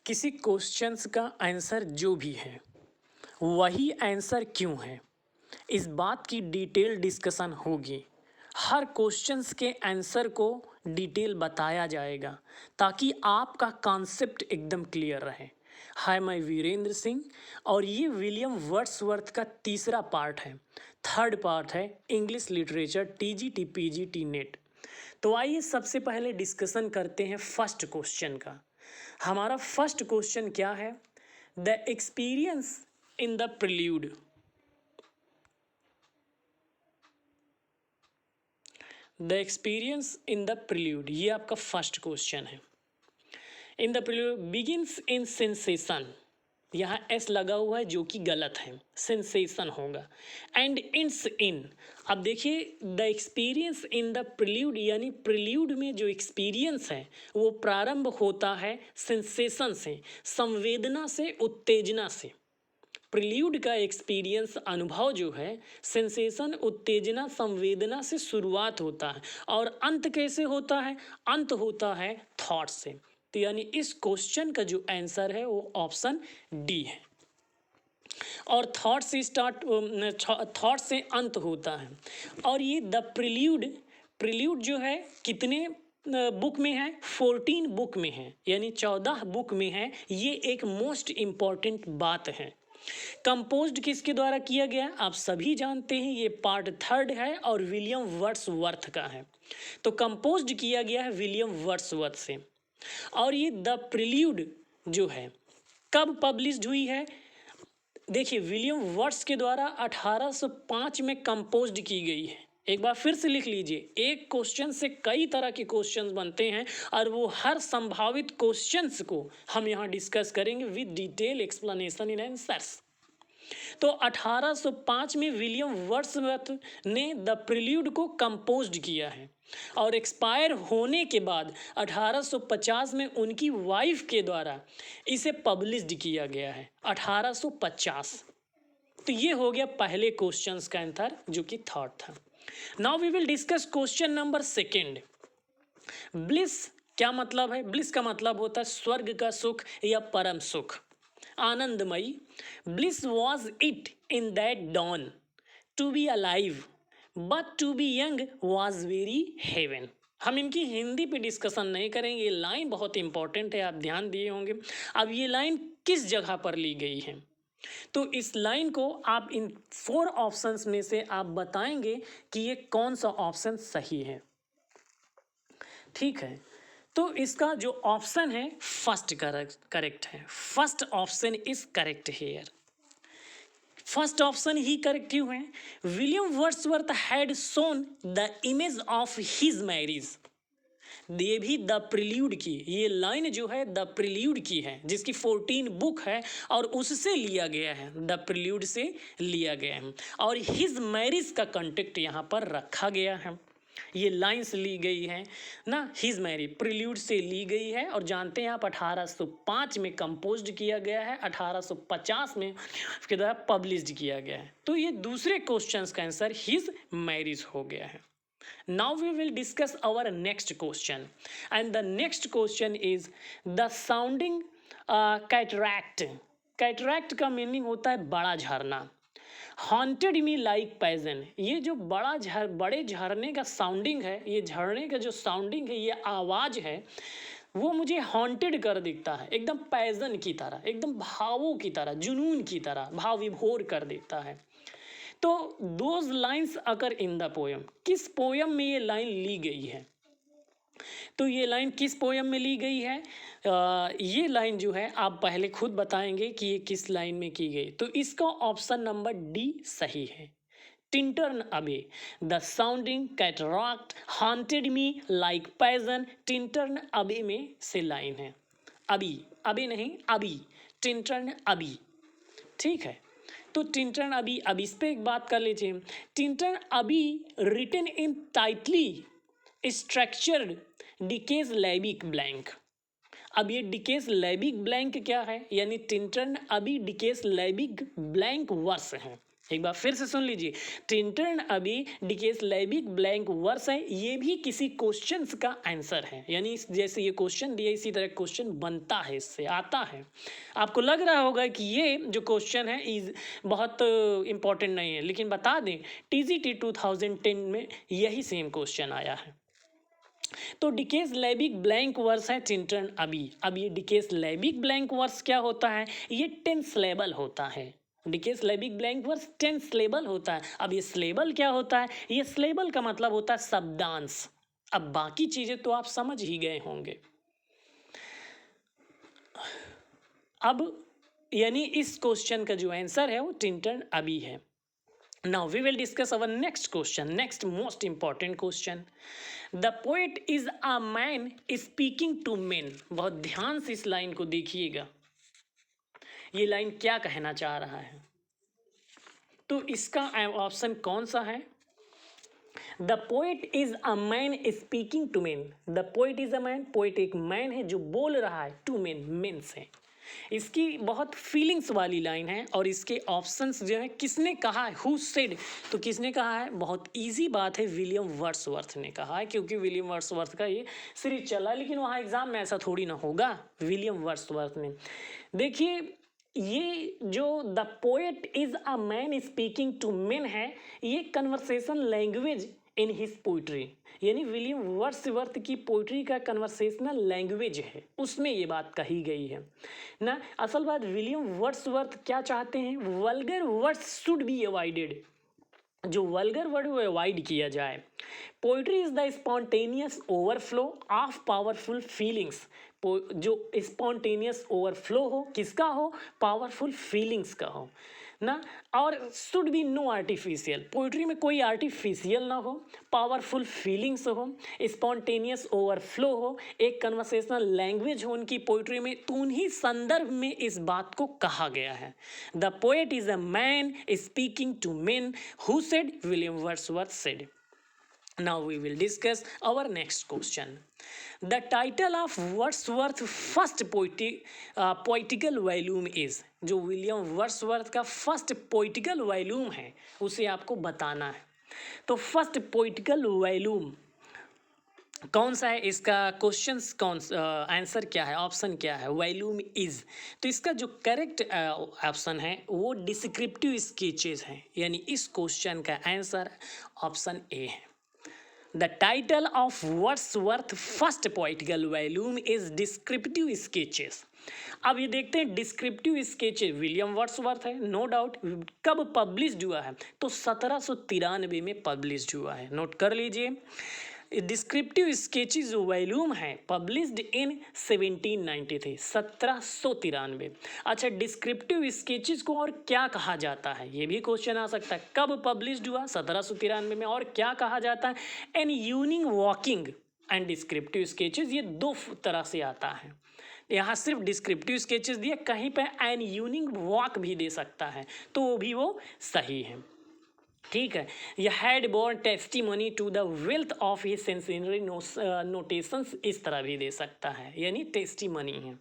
किसी क्वेश्चंस का आंसर जो भी है वही आंसर क्यों है, इस बात की डिटेल डिस्कशन होगी। हर क्वेश्चंस के आंसर को डिटेल बताया जाएगा ताकि आपका कॉन्सेप्ट एकदम क्लियर रहे। हाय, मैं वीरेंद्र सिंह और ये विलियम वर्ड्सवर्थ का तीसरा पार्ट है। थर्ड पार्ट है English literature TGT PGT net. तो आइए सबसे पहले डिस्कशन करते हैं फर्स्ट क्वेश्चन का। हमारा फर्स्ट क्वेश्चन क्या है? The experience in the prelude. The experience in the prelude, ये आपका फर्स्ट क्वेश्चन है। In the prelude begins in sensation, यहाँ एस लगा हुआ है जो कि गलत है, सेंसेशन होगा। एंड इंट्स इन, अब देखिए the experience in the prelude यानी प्रिल्यूड में जो एक्सपीरियंस है वो प्रारंभ होता है सेंसेशन से, संवेदना से, उत्तेजना से। प्रिल्यूड का एक्सपीरियंस अनुभव जो है सेंसेशन, उत्तेजना, संवेदना से शुरुआत होता है और अंत कैसे होता है? अंत होता है थॉट से। तो यानी इस क्वेश्चन का जो आंसर है वो ऑप्शन डी है। और थॉट से स्टार्ट, थॉट से अंत होता है। और ये द प्रिल्यूड, प्रिल्यूड जो है कितने बुक में है? 14 बुक में है, यानी 14 बुक में है। ये एक मोस्ट इम्पॉर्टेंट बात है। कंपोज्ड किसके द्वारा किया गया? आप सभी जानते हैं, ये पार्ट थर्ड है और विलियम वर्ड्सवर्थ का है। तो कंपोज्ड किया गया है विलियम वर्ड्सवर्थ से। और ये द प्रिल्यूड जो है कब पब्लिश्ड हुई है? देखिए विलियम वर्ड्स के द्वारा 1805 में कंपोज्ड की गई है। एक बार फिर से लिख लीजिए, एक क्वेश्चन से कई तरह के क्वेश्चंस बनते हैं और वो हर संभावित क्वेश्चंस को हम यहाँ डिस्कस करेंगे with detail explanation in answers. तो 1805 में विलियम वर्ड्सवर्थ ने द प्रिल्यूड को कंपोज्ड किया है और एक्सपायर होने के बाद 1850 में उनकी वाइफ के द्वारा इसे पब्लिश्ड किया गया है, 1850। तो ये हो गया पहले क्वेश्चंस का आंसर जो कि थॉट था। Now we will discuss question number second. Bliss क्या मतलब है? ब्लिस का मतलब होता है स्वर्ग का सुख या परम सुख, आनंदमयी। Bliss was it in that dawn to be alive but to be young was very heaven. हम इनकी हिंदी पे डिस्कशन नहीं करेंगे, ये लाइन बहुत इंपॉर्टेंट है, आप ध्यान दिए होंगे। अब ये लाइन किस जगह पर ली गई है? तो इस लाइन को आप इन 4 ऑप्शंस में से आप बताएंगे कि ये कौन सा ऑप्शन सही है। ठीक है, तो इसका जो ऑप्शन है फर्स्ट करेक्ट है। First option is correct here. First option he correct क्यों है? William Wordsworth had shown the image of his marriage. ये भी द प्रिल्यूड की, ये लाइन जो है द प्रिल्यूड की है जिसकी 14 बुक है और उससे लिया गया है, द प्रिल्यूड से लिया गया है। और हिज मैरिज का कॉन्टेक्ट यहाँ पर रखा गया है, ये लाइंस ली गई है ना, हिज मैरिज प्रिल्यूड से ली गई है। और जानते हैं आप 1805 में कंपोज्ड किया गया है, 1850 में उसके द्वारा पब्लिश्ड किया गया है। तो ये दूसरे क्वेश्चंस का आंसर हिज मैरिज हो गया है। Now we will discuss our next question, and the next question is the sounding cataract. Cataract का मीनिंग होता है बड़ा झरना। हॉन्टेड मी लाइक पैजन, ये जो बड़े झरने का साउंडिंग है, ये झरने का जो साउंडिंग है, ये आवाज़ है, वो मुझे हॉन्टेड कर दिखता है, एकदम पैजन की तरह, एकदम भावों की तरह, जुनून की तरह भाव विभोर कर देता है। तो those lines occur in the poem, किस पोयम में ये लाइन ली गई है? तो ये लाइन किस पोयम में ली गई है? ये लाइन जो है आप पहले खुद बताएंगे कि ये किस लाइन में की गई। तो इसका ऑप्शन नंबर डी सही है। टिंटर्न अबे the sounding cataract haunted me like pigeon, Tintern अबे में से लाइन है। अभी, अबे नहीं अभी, टिंटर्न अभी। ठीक है, तो टिंटर्न अभी, अब इस पे एक बात कर लीजिए। Tintern Abbey written in tightly structured decasyllabic blank. अब ये डिकेज लैबिक ब्लैंक क्या है? यानी टिंटर्न अभी डिकेज लैबिक ब्लैंक वर्स है। एक बार फिर से सुन लीजिए, टिंटन अभी डिकेस लैबिक ब्लैंक वर्स है, ये भी किसी क्वेश्चन का आंसर है, यानी जैसे ये क्वेश्चन दिया इसी तरह क्वेश्चन बनता है, इससे आता है। आपको लग रहा होगा कि ये जो क्वेश्चन है इज बहुत इंपॉर्टेंट नहीं है, लेकिन बता दें टीजीटी 2010 में यही सेम क्वेश्चन आया है। तो डिकेस लैबिक ब्लैंक वर्स है टिंटन अभी। अब ये डिकेस लैबिक ब्लैंक वर्स क्या होता है, ये टेंस लेबल होता है। Decasyllabic blank verse ten syllable होता है। अब ये स्लेबल क्या होता है, ये स्लेबल का मतलब होता है शब्दांश। अब बाकी चीजें तो आप समझ ही गए होंगे। अब यानी इस क्वेश्चन का जो आंसर है वो टिंटन अभी है। Now we will discuss our next question, next most important question. The poet is a man speaking to men. बहुत ध्यान से इस लाइन को देखिएगा, ये लाइन क्या कहना चाह रहा है। तो इसका ऑप्शन कौन सा है, the poet is a man speaking to men. The poet is a man, poet एक मैन है जो बोल रहा है टू मेन, मेन से। इसकी बहुत फीलिंग्स वाली लाइन है और इसके ऑप्शंस जो है किसने कहा है, हु सेड, तो किसने कहा है, बहुत इजी बात है, विलियम वर्ड्सवर्थ ने कहा है, क्योंकि विलियम वर्ड्सवर्थ का ये सीरीज चला, लेकिन वहाँ एग्जाम में ऐसा थोड़ी ना होगा। विलियम वर्ड्सवर्थ ने, देखिए ये जो the poet is a man speaking to men है, ये conversation language in his poetry, यानी विलियम वर्ड्सवर्थ की पोइट्री का कन्वर्सेशनल लैंग्वेज है, उसमें ये बात कही गई है ना। असल बात विलियम वर्ड्सवर्थ क्या चाहते हैं, vulgar words should be avoided, जो वल्गर वर्ड वो अवॉइड किया जाए। Poetry is the spontaneous overflow of powerful feelings, जो स्पॉन्टेनियस ओवरफ्लो हो, किसका हो, पावरफुल फीलिंग्स का हो ना। और should be no artificial, poetry में कोई आर्टिफिशियल ना हो, पावरफुल फीलिंग्स हो, स्पॉन्टेनियस ओवरफ्लो हो, एक कन्वर्सेशनल लैंग्वेज हो उनकी पोइट्री में, तो उन्हीं संदर्भ में इस बात को कहा गया है। The poet is a man speaking to men, who said, William Wordsworth said. Now we will discuss our next question. The title of Wordsworth's first poetical volume is, जो विलियम वर्ड्सवर्थ का फर्स्ट पोइटिकल वॉल्यूम है उसे आपको बताना है। तो first poetical volume कौन सा है, इसका क्वेश्चन कौन आंसर क्या है, ऑप्शन क्या है, वॉल्यूम इज। तो इसका जो करेक्ट ऑप्शन है वो डिस्क्रिप्टिव स्केचेस है, यानी इस क्वेश्चन का आंसर ऑप्शन ए है। The title of Wordsworth's first poetical volume is Descriptive Sketches. अब ये देखते हैं डिस्क्रिप्टिव स्केचेस विलियम वर्ड्सवर्थ है, नो डाउट। कब पब्लिश्ड हुआ है, तो 1793 में पब्लिश्ड हुआ है, नोट कर लीजिए। डिस्क्रिप्टिव स्केचेस जो वॉल्यूम है पब्लिश्ड इन 1793, 1793। अच्छा, डिस्क्रिप्टिव स्केचेस को और क्या कहा जाता है, ये भी क्वेश्चन आ सकता है। कब पब्लिश्ड हुआ, 1793 में, और क्या कहा जाता है, an evening walking and descriptive sketches, ये दो तरह से आता है। यहाँ सिर्फ डिस्क्रिप्टिव स्केचेस दिए, कहीं पे एन यूनिंग वॉक भी दे सकता है, तो वो भी वो सही है, ठीक है। यह had borne testimony to the wealth of his sensory notations, इस तरह भी दे सकता है, यानी टेस्टिमनी है।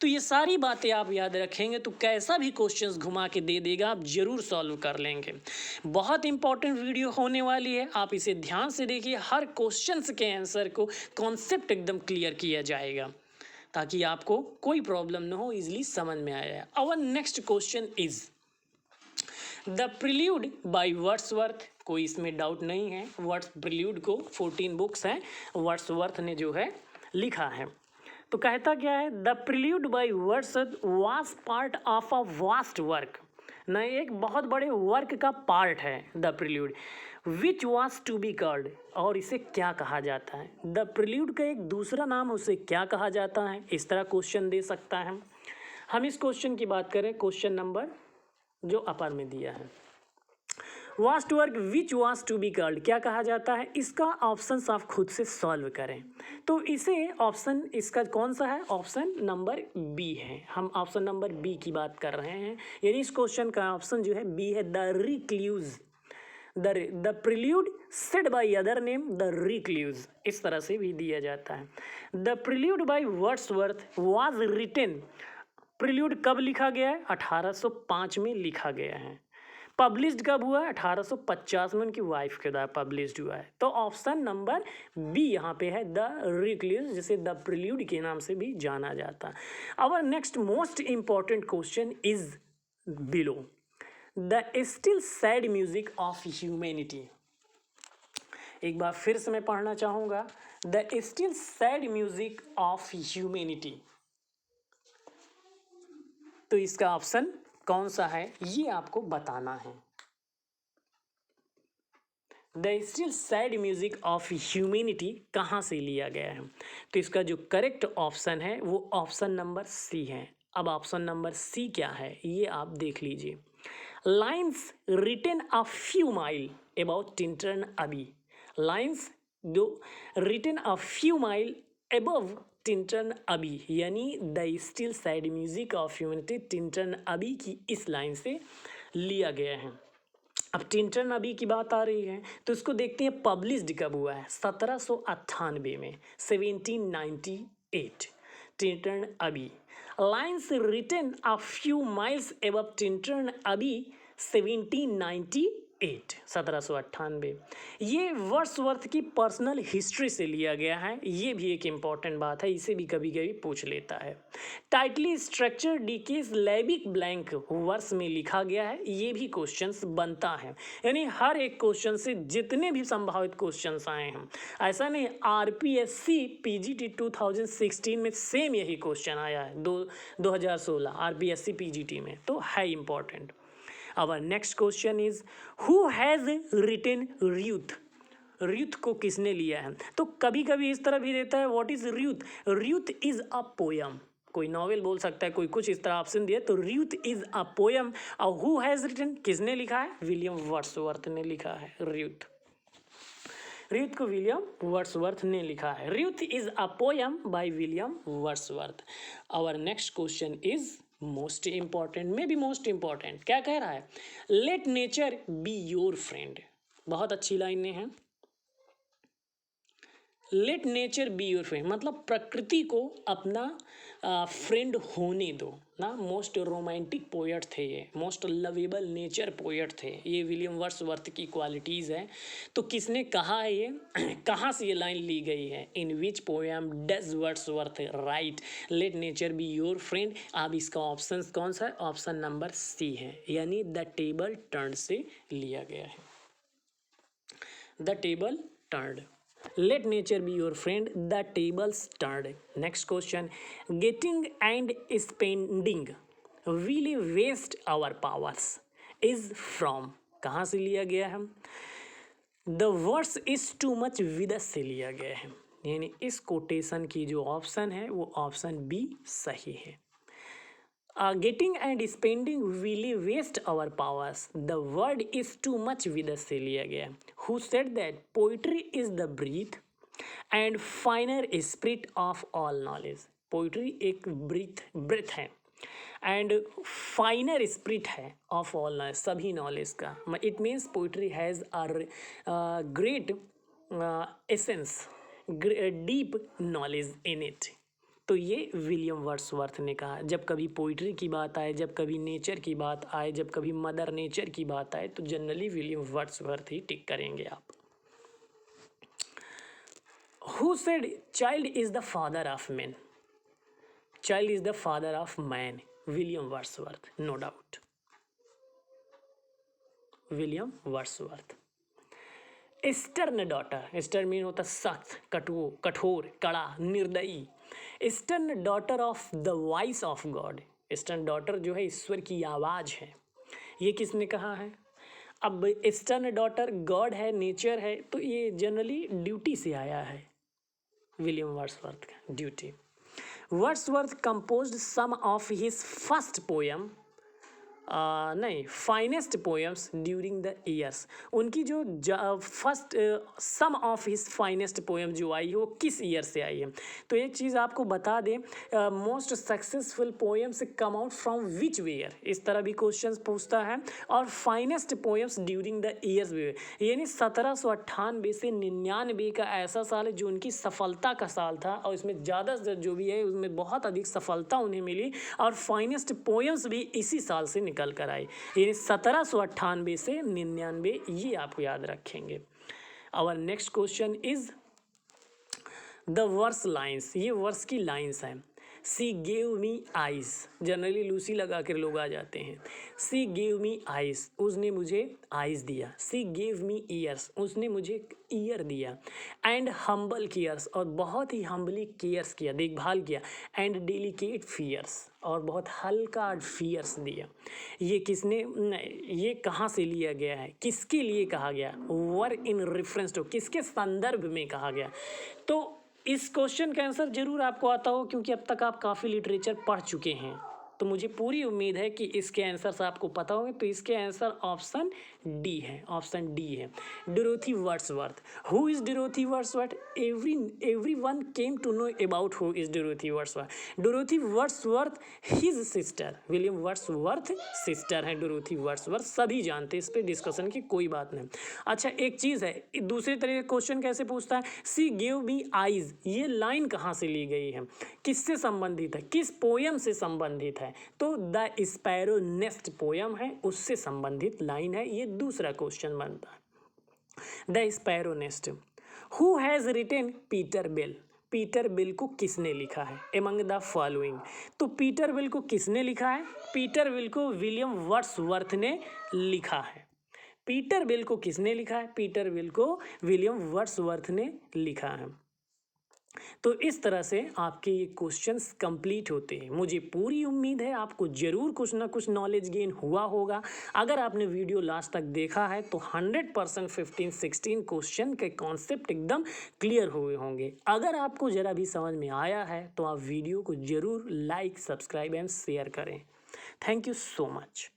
तो ये सारी बातें आप याद रखेंगे तो कैसा भी क्वेश्चंस घुमा के दे देगा, आप जरूर सॉल्व कर लेंगे। बहुत इंपॉर्टेंट वीडियो होने वाली है, आप इसे ध्यान से देखिए, हर क्वेश्चंस के आंसर को कॉन्सेप्ट एकदम क्लियर किया जाएगा ताकि आपको कोई प्रॉब्लम ना हो, इजीली समझ में आया। Our next question is the prelude by Wordsworth, कोई इसमें डाउट नहीं है, वर्ड्स प्रिल्यूड को 14 बुक्स हैं वर्ड्सवर्थ ने जो है लिखा है। तो कहता क्या है, the prelude by Wordsworth was part of a vast work, न एक बहुत बड़े वर्क का पार्ट है the prelude, which was to be called, और इसे क्या कहा जाता है। द प्रिल्यूड का एक दूसरा नाम, उसे क्या कहा जाता है, इस तरह क्वेश्चन दे सकता है। हम इस क्वेश्चन की बात करें, क्वेश्चन नंबर जो अपर में दिया है, vast work which was to be called, क्या कहा जाता है, इसका ऑप्शन आप खुद से सॉल्व करें। तो इसे ऑप्शन इसका कौन सा है, ऑप्शन नंबर बी है, हम ऑप्शन नंबर बी की बात कर रहे हैं, यानी इस क्वेश्चन का ऑप्शन जो है बी है, the recluse, the prelude said by other name the recluse, इस तरह से भी दिया जाता है। The prelude by Wordsworth was written, prelude कब लिखा गया है, 1805 में लिखा गया है। पब्लिश्ड कब हुआ है? 1850 में उनकी वाइफ के द्वारा पब्लिश्ड हुआ है। तो ऑप्शन नंबर बी यहाँ पे है द रिक्लूज, जिसे द प्रिल्यूड के नाम से भी जाना जाता है। Our next most important question is below the still sad music of humanity. एक बार फिर से मैं पढ़ना चाहूंगा, the still sad music of humanity. तो इसका ऑप्शन कौन सा है ये आपको बताना है। The still sad music of humanity कहाँ से लिया गया है? तो इसका जो करेक्ट ऑप्शन है वो ऑप्शन नंबर सी है। अब ऑप्शन नंबर सी क्या है ये आप देख लीजिए। Lines written a few mile about Tintern Abbey. Lines जो written a few mile above Tintern Abbey, यानी the still sad music of humanity Tintern Abbey की इस लाइन से लिया गया है। अब टिंटन अबी की बात आ रही है तो इसको देखते हैं पब्लिश्ड कब हुआ है। 1798 में, 1798 Tintern Abbey. Lines written a few miles above Tintern Abbey 1798, 1798। ये वर्ड्सवर्थ की पर्सनल हिस्ट्री से लिया गया है। ये भी एक इम्पॉर्टेंट बात है, इसे भी कभी कभी पूछ लेता है। Tightly structure decasyllabic blank verse में लिखा गया है, ये भी क्वेश्चंस बनता है। यानी हर एक क्वेश्चन से जितने भी संभावित क्वेश्चंस आए हैं, ऐसा नहीं आरपीएससी पीजीटी 2016 में सेम यही क्वेश्चन आया है 2016 आरपीएससी पीजीटी में, तो है important. Our next question is who has written Ruth? Ruth को किसने लिया है? तो कभी कभी इस तरह भी देता है what is Ruth? Ruth is a poem, कोई नॉवेल बोल सकता है, कोई कुछ इस तरह ऑप्शन दिया। तो Ruth is a poem और who has written किसने लिखा है? विलियम वर्ड्सवर्थ ने लिखा है Ruth। Ruth को विलियम वर्ड्सवर्थ ने लिखा है। Ruth is a poem by William Wordsworth. Our next question is most important में भी मोस्ट इंपॉर्टेंट। क्या कह रहा है? Late nature be your friend. बहुत अच्छी लाइनें हैं। Late nature be your friend मतलब प्रकृति को अपना फ्रेंड होने दो ना। मोस्ट रोमांटिक पोएट थे ये, मोस्ट लवेबल नेचर पोएट थे ये, विलियम वर्ड्सवर्थ की क्वालिटीज़ हैं। तो किसने कहा है ये? कहाँ से ये लाइन ली गई है? In which poem does Wordsworth write let nature be your friend? अब इसका ऑप्शन कौन सा है? ऑप्शन नंबर सी है, यानी द टेबल टर्न से लिया गया है। The table turn. Let nature be your friend, the tables turned. Next question. Getting and spending will waste our powers is from कहाँ से लिया गया है? The words is too much with us से लिया गया है, यानी इस कोटेशन की जो ऑप्शन है वो ऑप्शन बी सही है। Getting and spending will waste our powers. The word is too much with us से लिया गया। Who said that poetry is the breath and finer spirit of all knowledge? Poetry एक breath है and finer spirit है of all knowledge, सभी knowledge का। It means poetry has a great essence, deep knowledge in it. तो ये William Wordsworth ने कहा। जब कभी पोइट्री की बात आए, जब कभी नेचर की बात आए, जब कभी मदर नेचर की बात आए, तो जनरली विलियम वर्ड्सवर्थ ही टिक करेंगे आप। Who said child is the father of man? Child is the father of man, William Wordsworth, no doubt, William Wordsworth. Stern daughter, stern mean होता सख्त, कठोर, कड़ा, निर्दयी। Stern daughter of the voice of God, stern daughter जो है ईश्वर की आवाज़ है, ये किसने कहा है? अब स्टर्न डॉटर गॉड है, नेचर है, तो ये जनरली ड्यूटी से आया है, विलियम वर्ड्सवर्थ का duty. Wordsworth composed some of his first poem नहीं finest poems during the years. उनकी जो first some of his finest poem जो आई है वो किस ईयर से आई है? तो एक चीज़ आपको बता दें, most successful poems come out from which year, इस तरह भी क्वेश्चन पूछता है। और finest poems during the years भी, यानी 1798 से 99 का ऐसा साल है जो उनकी सफलता का साल था, और इसमें ज़्यादा जो भी है उसमें बहुत अधिक सफलता उन्हें मिली, और फाइनेस्ट पोएम्स भी इसी साल से निकल कर आए। ये 1798 से 99, ये आप याद रखेंगे। Our next question is the verse lines, ये वर्स की लाइन्स हैं। She gave me eyes, generally Lucy लगा कर लोग आ जाते हैं। सी गेव मी आइज, उसने मुझे आइज दिया। सी गेव मी ईयर्स, उसने मुझे ईयर दिया। एंड हम्बल केयर्स, और बहुत ही हम्बली केयर्स किया, देखभाल किया। एंड डेलिकेट फियर्स, और बहुत हल्का फियर्स दिया। ये किसने, ये कहाँ से लिया गया है, किसके लिए कहा गया, वर इन रेफरेंस टू, किसके संदर्भ में कहा गया। तो इस क्वेश्चन का आंसर जरूर आपको आता हो, क्योंकि अब तक आप काफ़ी लिटरेचर पढ़ चुके हैं। तो मुझे पूरी उम्मीद है कि इसके आंसर्स आपको पता होंगे। तो इसके आंसर ऑप्शन डी है, ऑप्शन डी है, Dorothy Wordsworth. Who is Dorothy Wordsworth? Everyone came to know about who is Dorothy Wordsworth. Dorothy Wordsworth his sister, William Wordsworth sister है डोरोथी वर्ड्सवर्थ, सभी जानते हैं, इस पर डिस्कशन की कोई बात नहीं। अच्छा, एक चीज़ है, दूसरे तरीके क्वेश्चन कैसे पूछता है, सी गेव मी आइज, ये लाइन कहाँ से ली गई है, किससे संबंधित है, किस पोयम से संबंधित है? तो द स्पैरो नेस्ट पोयम है, उससे संबंधित लाइन है। ये दूसरा क्वेश्चन बनता है। The sparrow nest, who has written Peter Bell, Peter Bell को किसने लिखा है, एमंग द फॉलोइंग। तो पीटर बेल को किसने लिखा है, पीटर बेल को विलियम वर्ड्सवर्थ ने लिखा है। पीटर बेल को किसने लिखा है, पीटर बेल को विलियम वर्ड्सवर्थ ने लिखा है। तो इस तरह से आपके ये क्वेश्चंस कंप्लीट होते हैं। मुझे पूरी उम्मीद है आपको ज़रूर कुछ ना कुछ नॉलेज गेन हुआ होगा। अगर आपने वीडियो लास्ट तक देखा है तो 100% 15-16 क्वेश्चन के कॉन्सेप्ट एकदम क्लियर हुए होंगे। अगर आपको ज़रा भी समझ में आया है तो आप वीडियो को ज़रूर लाइक, सब्सक्राइब एंड शेयर करें। Thank you so much.